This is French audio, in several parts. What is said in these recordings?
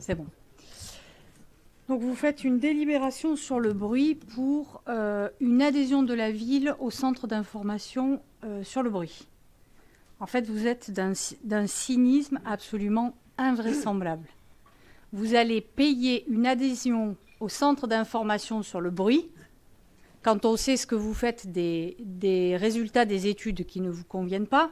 C'est bon. Donc vous faites une délibération sur le bruit pour une adhésion de la ville au centre d'information sur le bruit. En fait, vous êtes d'un cynisme absolument invraisemblable. Vous allez payer une adhésion au centre d'information sur le bruit quand on sait ce que vous faites des résultats des études qui ne vous conviennent pas,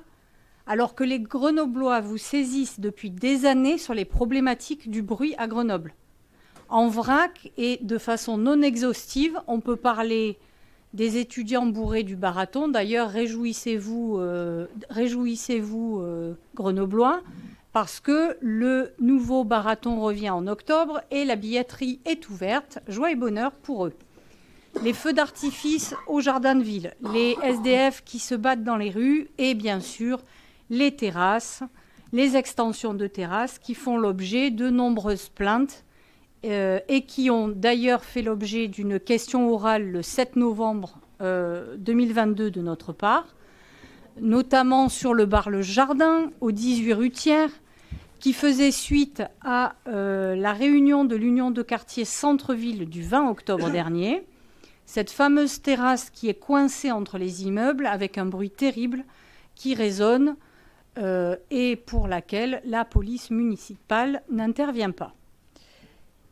alors que les Grenoblois vous saisissent depuis des années sur les problématiques du bruit à Grenoble. En vrac et de façon non exhaustive, on peut parler des étudiants bourrés du Barathon. D'ailleurs, réjouissez-vous, Grenoblois, parce que le nouveau Barathon revient en octobre et la billetterie est ouverte. Joie et bonheur pour eux. Les feux d'artifice au jardin de ville, les SDF qui se battent dans les rues et bien sûr les terrasses, les extensions de terrasses qui font l'objet de nombreuses plaintes et qui ont d'ailleurs fait l'objet d'une question orale le 7 novembre 2022 de notre part, notamment sur le bar Le Jardin, au 18 rue Thiers, qui faisait suite à la réunion de l'Union de quartier Centre-Ville du 20 octobre dernier. Cette fameuse terrasse qui est coincée entre les immeubles avec un bruit terrible qui résonne et pour laquelle la police municipale n'intervient pas.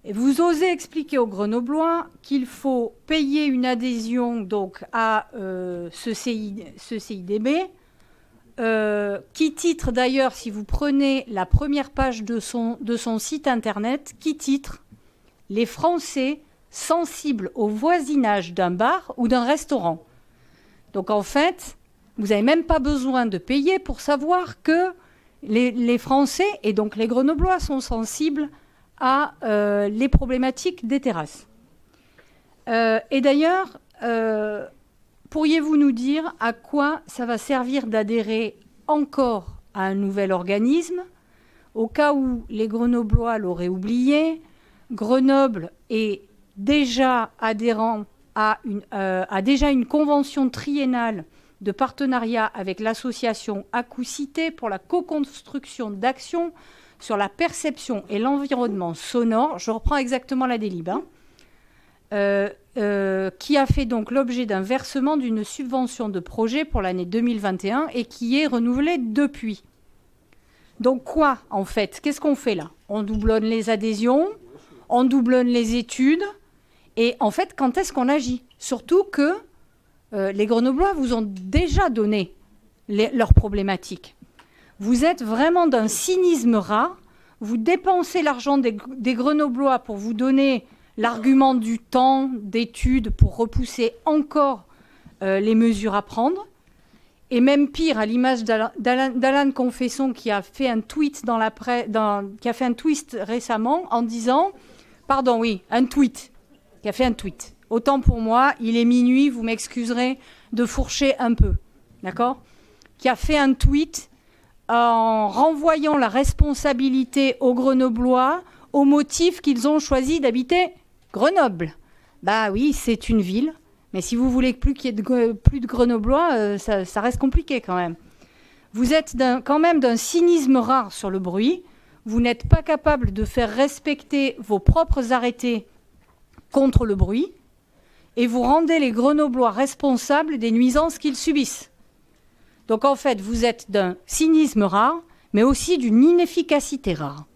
Et vous osez expliquer aux Grenoblois qu'il faut payer une adhésion donc à ce CIDB, qui titre d'ailleurs, si vous prenez la première page de son site internet, qui titre « Les Français sensibles au voisinage d'un bar ou d'un restaurant ». Donc en fait, vous n'avez même pas besoin de payer pour savoir que les Français, et donc les Grenoblois, sont sensibles à les problématiques des terrasses. Et d'ailleurs, pourriez-vous nous dire à quoi ça va servir d'adhérer encore à un nouvel organisme? Au cas où les Grenoblois l'auraient oublié, Grenoble est déjà adhérent a déjà une convention triennale de partenariat avec l'association Acousité pour la co-construction d'actions sur la perception et l'environnement sonore. Je reprends exactement la délib, qui a fait donc l'objet d'un versement d'une subvention de projet pour l'année 2021 et qui est renouvelée depuis. Donc quoi, en fait? Qu'est-ce qu'on fait là? On doublonne les adhésions, on doublonne les études, et en fait, quand est-ce qu'on agit? Surtout que les Grenoblois vous ont déjà donné leurs problématiques. Vous êtes vraiment d'un cynisme rare. Vous dépensez l'argent des Grenoblois pour vous donner l'argument du temps, d'études, pour repousser encore les mesures à prendre. Et même pire, à l'image d'Alan Confesson qui a fait un tweet qui a fait un tweet récemment en disant, pardon, oui, un tweet, qui a fait un tweet. Autant pour moi, il est minuit, vous m'excuserez de fourcher un peu, d'accord? Qui a fait un tweet en renvoyant la responsabilité aux Grenoblois au motif qu'ils ont choisi d'habiter Grenoble. Bah oui, c'est une ville, mais si vous voulez plus qu'il y ait plus de Grenoblois, ça reste compliqué quand même. Vous êtes quand même d'un cynisme rare sur le bruit. Vous n'êtes pas capable de faire respecter vos propres arrêtés contre le bruit et vous rendez les Grenoblois responsables des nuisances qu'ils subissent. Donc en fait, vous êtes d'un cynisme rare, mais aussi d'une inefficacité rare.